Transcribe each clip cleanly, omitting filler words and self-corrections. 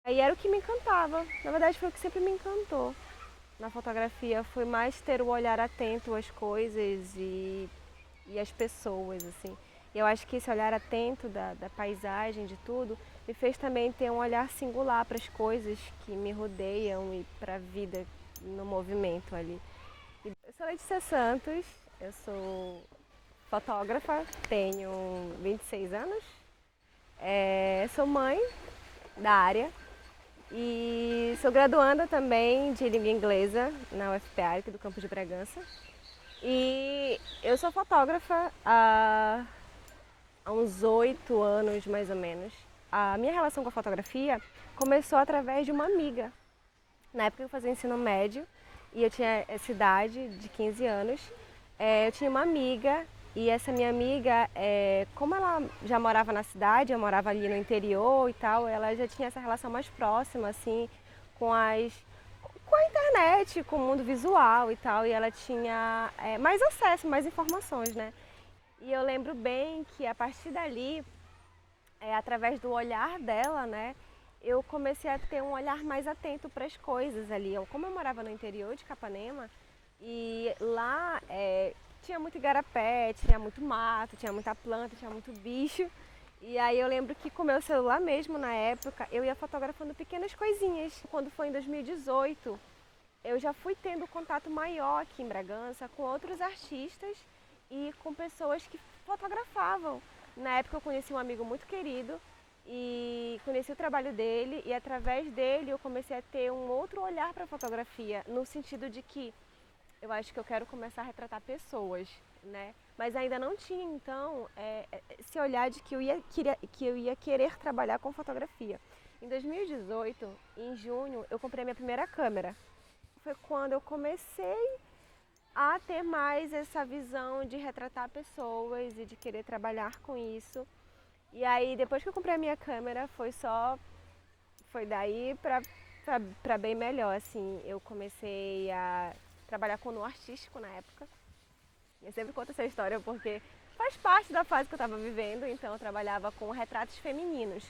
Aí era o que me encantava. Na verdade, foi o que sempre me encantou na fotografia. Foi mais ter o olhar atento às coisas e às pessoas, assim. E eu acho que esse olhar atento da paisagem, de tudo, me fez também ter um olhar singular para as coisas que me rodeiam e para a vida no movimento ali. Eu sou Letícia Santos, eu sou fotógrafa, tenho 26 anos, sou mãe da área e sou graduanda também de língua inglesa na UFPA, aqui do Campo de Bragança. E eu sou fotógrafa há uns 8 anos mais ou menos. A minha relação com a fotografia começou através de uma amiga. Na época eu fazia ensino médio e eu tinha essa idade de 15 anos. Eu tinha uma amiga e essa minha amiga, como ela já morava na cidade, eu morava ali no interior e tal, ela já tinha essa relação mais próxima, assim, com com a internet, com o mundo visual e tal, e ela tinha mais acesso, mais informações, né? E eu lembro bem que a partir dali, através do olhar dela, né, eu comecei a ter um olhar mais atento para as coisas ali. Como eu morava no interior de Capanema, e lá tinha muito igarapé, tinha muito mato, tinha muita planta, tinha muito bicho. E aí eu lembro que com o meu celular mesmo, na época, eu ia fotografando pequenas coisinhas. Quando foi em 2018, eu já fui tendo contato maior aqui em Bragança com outros artistas e com pessoas que fotografavam. Na época eu conheci um amigo muito querido e conheci o trabalho dele e através dele eu comecei a ter um outro olhar para a fotografia, no sentido de que eu acho que eu quero começar a retratar pessoas, né? Mas ainda não tinha então esse olhar de que que eu ia querer trabalhar com fotografia. Em 2018, em junho, eu comprei a minha primeira câmera. Foi quando eu comecei a ter mais essa visão de retratar pessoas e de querer trabalhar com isso. E aí, depois que eu comprei a minha câmera, foi daí pra bem melhor, assim. Eu comecei a trabalhar com no artístico na época. Eu sempre conto essa história porque faz parte da fase que eu estava vivendo, então eu trabalhava com retratos femininos.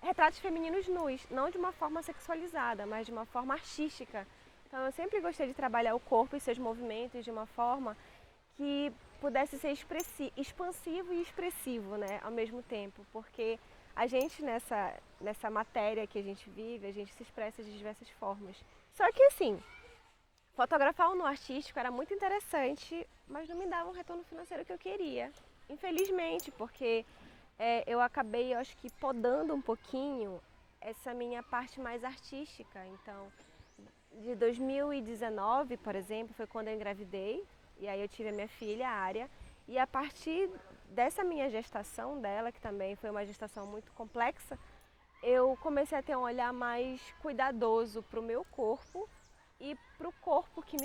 Retratos femininos nus, não de uma forma sexualizada, mas de uma forma artística. Então eu sempre gostei de trabalhar o corpo e seus movimentos de uma forma que pudesse ser expansivo e expressivo, né, ao mesmo tempo, porque a gente nessa matéria que a gente vive, a gente se expressa de diversas formas. Só que assim, fotografar no artístico era muito interessante, mas não me dava o retorno financeiro que eu queria. Infelizmente, porque eu acabei, eu acho que podando um pouquinho essa minha parte mais artística. Então, de 2019, por exemplo, foi quando eu engravidei e aí eu tive a minha filha, a Ária, e a partir dessa minha gestação dela, que também foi uma gestação muito complexa, eu comecei a ter um olhar mais cuidadoso para o meu corpo e para o corpo que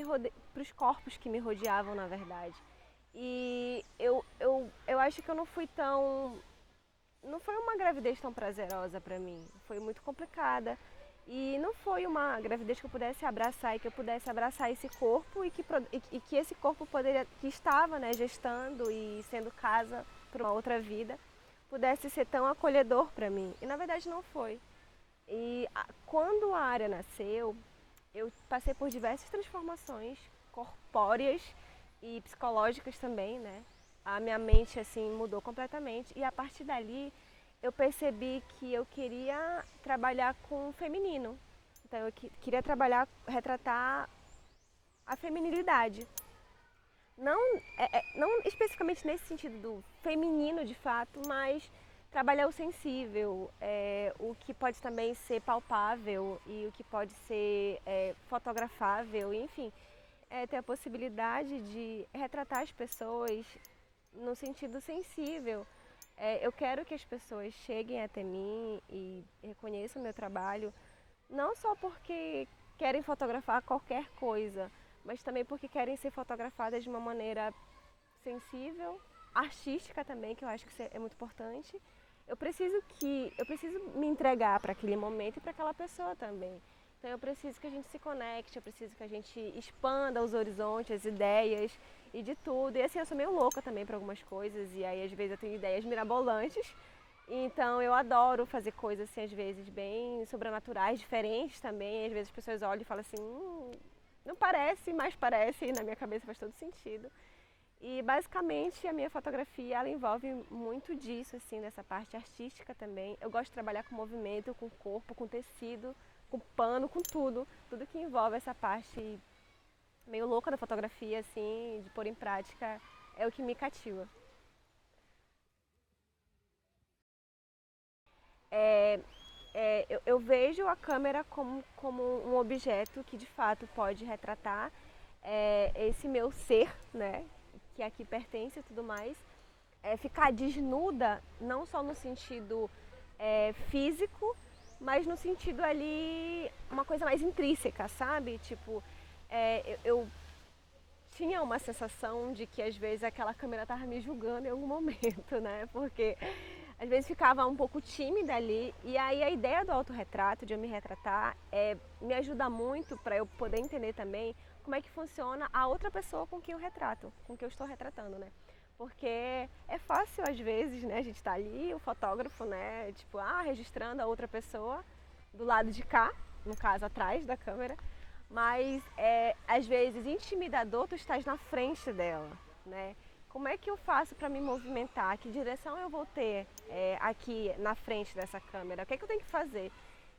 para os corpos que me rodeavam, na verdade. E eu acho que eu não fui tão não foi uma gravidez tão prazerosa para mim. Foi muito complicada. E não foi uma gravidez que eu pudesse abraçar e que eu pudesse abraçar esse corpo e que esse corpo poderia, que estava, né, gestando e sendo casa para uma outra vida, pudesse ser tão acolhedor para mim. E na verdade não foi. Quando a Área nasceu, eu passei por diversas transformações corpóreas e psicológicas também, né? A minha mente assim mudou completamente e a partir dali eu percebi que eu queria trabalhar com o feminino. Então eu queria trabalhar, retratar a feminilidade. Não, não especificamente nesse sentido do feminino de fato, mas trabalhar o sensível, o que pode também ser palpável e o que pode ser fotografável, enfim, ter a possibilidade de retratar as pessoas no sentido sensível. Eu quero que as pessoas cheguem até mim e reconheçam o meu trabalho, não só porque querem fotografar qualquer coisa, mas também porque querem ser fotografadas de uma maneira sensível, artística também, que eu acho que isso é muito importante. Eu preciso me entregar para aquele momento e para aquela pessoa também. Então eu preciso que a gente se conecte, eu preciso que a gente expanda os horizontes, as ideias e de tudo. E assim, eu sou meio louca também para algumas coisas e aí às vezes eu tenho ideias mirabolantes Então eu adoro fazer coisas assim, às vezes, bem sobrenaturais, diferentes também. Às vezes as pessoas olham e falam assim, não parece, mas parece, e na minha cabeça faz todo sentido. E basicamente a minha fotografia ela envolve muito disso, assim, dessa parte artística também. Eu gosto de trabalhar com movimento, com corpo, com tecido, com pano, com tudo. Tudo que envolve essa parte meio louca da fotografia, assim, de pôr em prática, é o que me cativa. É, eu vejo a câmera como um objeto que de fato pode retratar esse meu ser, né, que aqui pertence e tudo mais. Ficar desnuda, não só no sentido físico, mas no sentido ali, uma coisa mais intrínseca, sabe? Tipo, eu tinha uma sensação de que às vezes aquela câmera estava me julgando em algum momento, né? Porque às vezes ficava um pouco tímida ali. E aí a ideia do autorretrato, de eu me retratar, me ajuda muito para eu poder entender também como é que funciona a outra pessoa com quem eu retrato, com quem eu estou retratando, né? Porque é fácil às vezes, né? A gente tá ali, o fotógrafo, né? Tipo, registrando a outra pessoa do lado de cá, no caso atrás da câmera, mas às vezes intimidador tu estás na frente dela, né? Como é que eu faço para me movimentar? Que direção eu vou ter aqui na frente dessa câmera? O que é que eu tenho que fazer?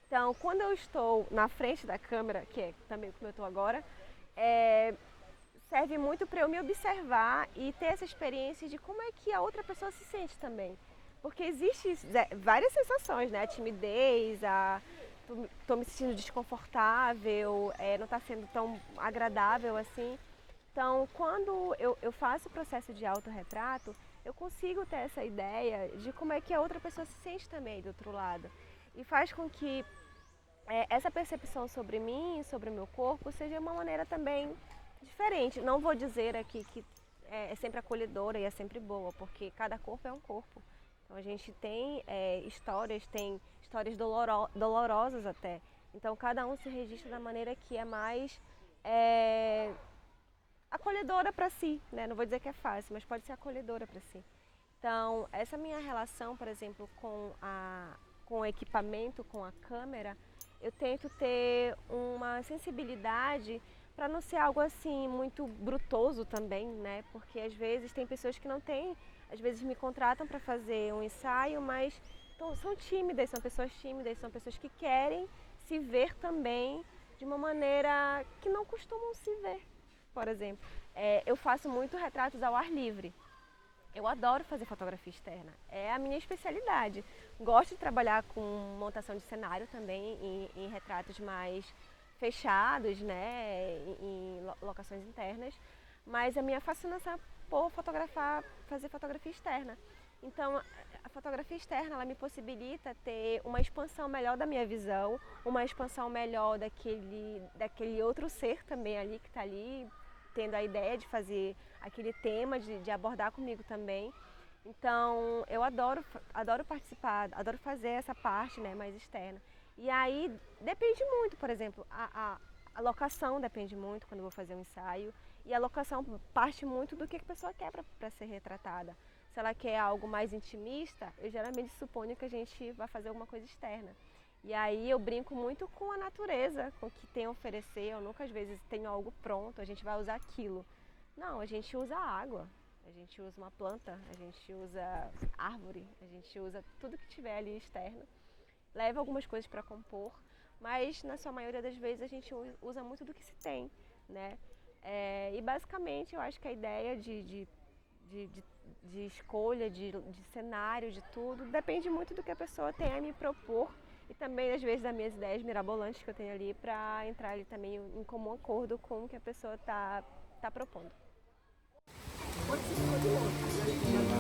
Então, quando eu estou na frente da câmera, que é também como eu estou agora, é, serve muito para eu me observar e ter essa experiência de como é que a outra pessoa se sente também. Porque existem várias sensações, né? A timidez, tô me sentindo desconfortável, não está sendo tão agradável assim. Então, quando eu faço o processo de autorretrato, eu consigo ter essa ideia de como é que a outra pessoa se sente também do outro lado. E faz com que essa percepção sobre mim, sobre o meu corpo, seja uma maneira também diferente. Não vou dizer aqui que é sempre acolhedora e é sempre boa, porque cada corpo é um corpo. Então a gente tem histórias dolorosas até. Então cada um se registra da maneira que é mais é, acolhedora para si, né? Não vou dizer que é fácil, mas pode ser acolhedora para si. Então essa minha relação, por exemplo, com o equipamento, com a câmera, eu tento ter uma sensibilidade para não ser algo assim muito brutoso também, né? Porque às vezes tem pessoas que não têm, às vezes me contratam para fazer um ensaio, mas são tímidas, são pessoas que querem se ver também de uma maneira que não costumam se ver. Por exemplo, eu faço muito retratos ao ar livre. Eu adoro fazer fotografia externa, é a minha especialidade. Gosto de trabalhar com montação de cenário também em retratos mais fechados, né, em locações internas, mas a minha fascinação é por fazer fotografia externa. Então, a fotografia externa ela me possibilita ter uma expansão melhor da minha visão, uma expansão melhor daquele outro ser também ali que está ali tendo a ideia de fazer aquele tema, de abordar comigo também. Então eu adoro participar, adoro fazer essa parte, né, mais externa. E aí depende muito, por exemplo, a locação depende muito quando eu vou fazer um ensaio. E a locação parte muito do que a pessoa quer para ser retratada. Se ela quer algo mais intimista, eu geralmente suponho que a gente vai fazer alguma coisa externa. E aí eu brinco muito com a natureza, com o que tem a oferecer. Eu nunca às vezes tenho algo pronto, a gente vai usar aquilo. Não, a gente usa água, a gente usa uma planta, a gente usa árvore, a gente usa tudo que tiver ali externo. Leva algumas coisas para compor, mas na sua maioria das vezes a gente usa muito do que se tem, né? E basicamente eu acho que a ideia de escolha, de cenário, de tudo, depende muito do que a pessoa tem a me propor e também às vezes das minhas ideias mirabolantes que eu tenho ali para entrar ali também em comum acordo com o que a pessoa tá propondo. Pode ser de longe.